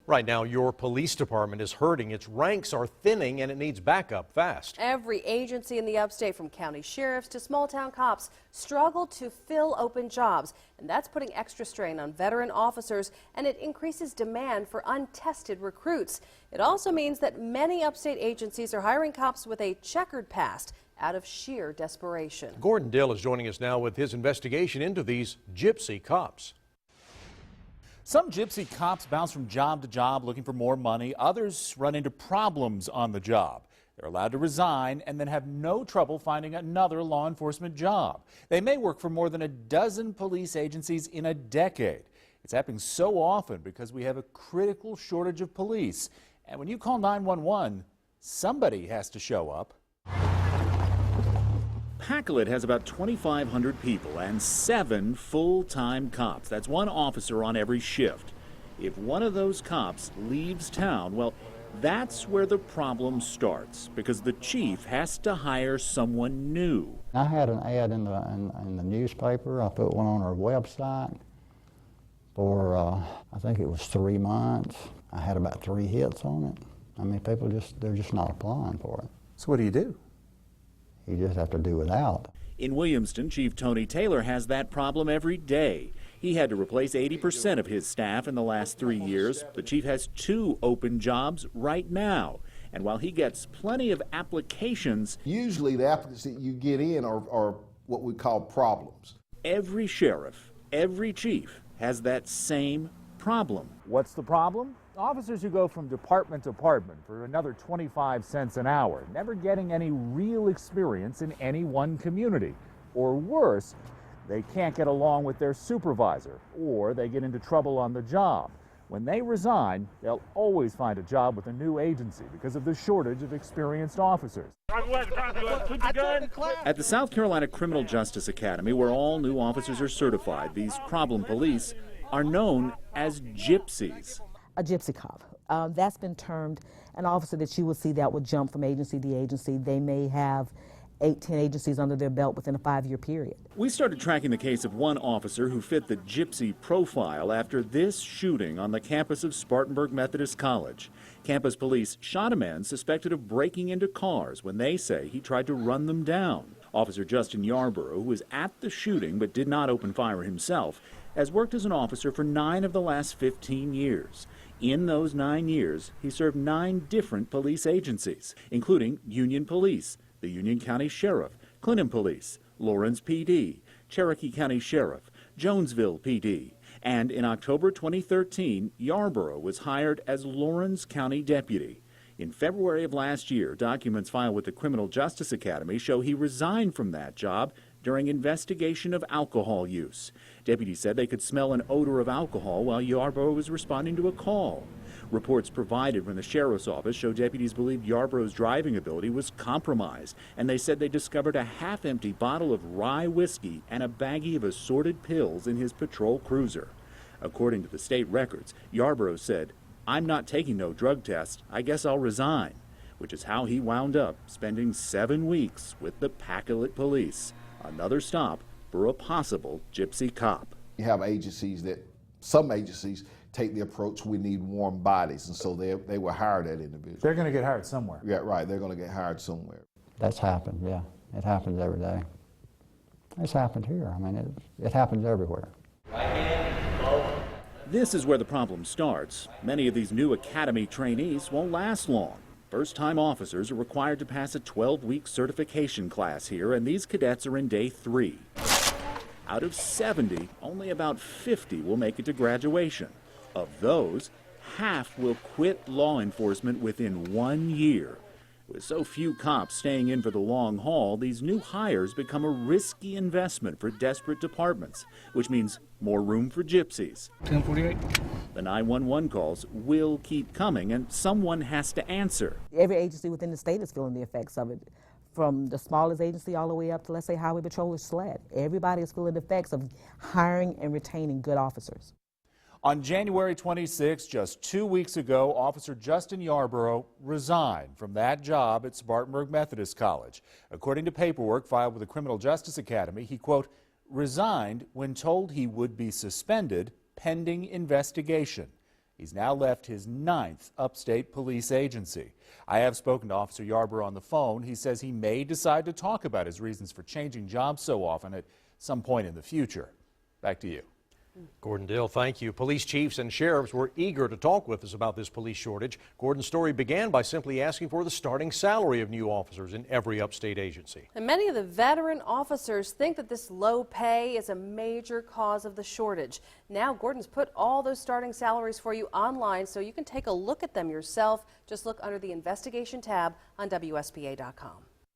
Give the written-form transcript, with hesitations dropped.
Right now, your police department is hurting. Its ranks are thinning and it needs backup fast. Every agency in the upstate, from county sheriffs to small town cops, struggle to fill open jobs. And that's putting extra strain on veteran officers, and it increases demand for untested recruits. It also means that many upstate agencies are hiring cops with a checkered past out of sheer desperation. Gordon Dill is joining us now with his investigation into these gypsy cops. Some gypsy cops bounce from job to job looking for more money. Others run into problems on the job. They're allowed to resign and then have no trouble finding another law enforcement job. They may work for more than a dozen police agencies in a decade. It's happening so often because we have a critical shortage of police. And when you call 911, somebody has to show up. Packlet has about 2,500 people and 7 full-time cops. That's 1 officer on every shift. If one of those cops leaves town, well, that's where the problem starts, because the chief has to hire someone new. I had an ad in the newspaper. I put one on our website for, I think it was 3 months. I had about 3 hits on it. I mean, people they're just not applying for it. So what do you do? You just have to do without. In Williamston, Chief Tony Taylor has that problem every day. He had to replace 80% of his staff in the last 3 years. The chief has 2 open jobs right now. And while he gets plenty of applications, usually the applicants that you get in are what we call problems. Every sheriff, every chief has that same problem. What's the problem? Officers who go from department to department for another 25 cents an hour, never getting any real experience in any one community. Or worse, they can't get along with their supervisor, or they get into trouble on the job. When they resign, they'll always find a job with a new agency because of the shortage of experienced officers. At the South Carolina Criminal Justice Academy, where all new officers are certified, these problem police are known as gypsies. A gypsy cop. That's been termed an officer that you will see that will jump from agency to agency. They may have 8, 10 agencies under their belt within a 5-year period. We started tracking the case of one officer who fit the gypsy profile after this shooting on the campus of Spartanburg Methodist College. Campus police shot a man suspected of breaking into cars when they say he tried to run them down. Officer Justin Yarborough, who was at the shooting but did not open fire himself, has worked as an officer for 9 of the last 15 years. In those 9 years, he served 9 different police agencies, including Union Police, the Union County Sheriff, Clinton Police, Lawrence PD, Cherokee County Sheriff, Jonesville PD, and in October 2013, Yarborough was hired as Lawrence County Deputy. In February of last year, documents filed with the Criminal Justice Academy show he resigned from that job during investigation of alcohol use. Deputies said they could smell an odor of alcohol while Yarborough was responding to a call. Reports provided from the sheriff's office show deputies believed Yarborough's driving ability was compromised, and they said they discovered a half-empty bottle of rye whiskey and a baggie of assorted pills in his patrol cruiser. According to the state records, Yarborough said, "I'm not taking no drug test. I guess I'll resign," which is how he wound up spending 7 weeks with the Packlet Police. Another stop for a possible gypsy cop. You have agencies some agencies take the approach, we need warm bodies, and so they will hire that individual. They're going to get hired somewhere. Yeah, right, they're going to get hired somewhere. That's happened, yeah. It happens every day. It's happened here. I mean, it happens everywhere. This is where the problem starts. Many of these new academy trainees won't last long. First-time officers are required to pass a 12-week certification class here, and these cadets are in day 3. Out of 70, only about 50 will make it to graduation. Of those, half will quit law enforcement within 1 year. With so few cops staying in for the long haul, these new hires become a risky investment for desperate departments, which means more room for gypsies. 1048. The 911 calls will keep coming, and someone has to answer. Every agency within the state is feeling the effects of it, from the smallest agency all the way up to, let's say, Highway Patrol or SLED. Everybody is feeling the effects of hiring and retaining good officers. On January 26, just 2 weeks ago, Officer Justin Yarborough resigned from that job at Spartanburg Methodist College. According to paperwork filed with the Criminal Justice Academy, he, quote, resigned when told he would be suspended pending investigation. He's now left his 9th upstate police agency. I have spoken to Officer Yarborough on the phone. He says he may decide to talk about his reasons for changing jobs so often at some point in the future. Back to you. Gordon Dill, thank you. Police chiefs and sheriffs were eager to talk with us about this police shortage. Gordon's story began by simply asking for the starting salary of new officers in every upstate agency. And many of the veteran officers think that this low pay is a major cause of the shortage. Now Gordon's put all those starting salaries for you online so you can take a look at them yourself. Just look under the investigation tab on WSPA.com.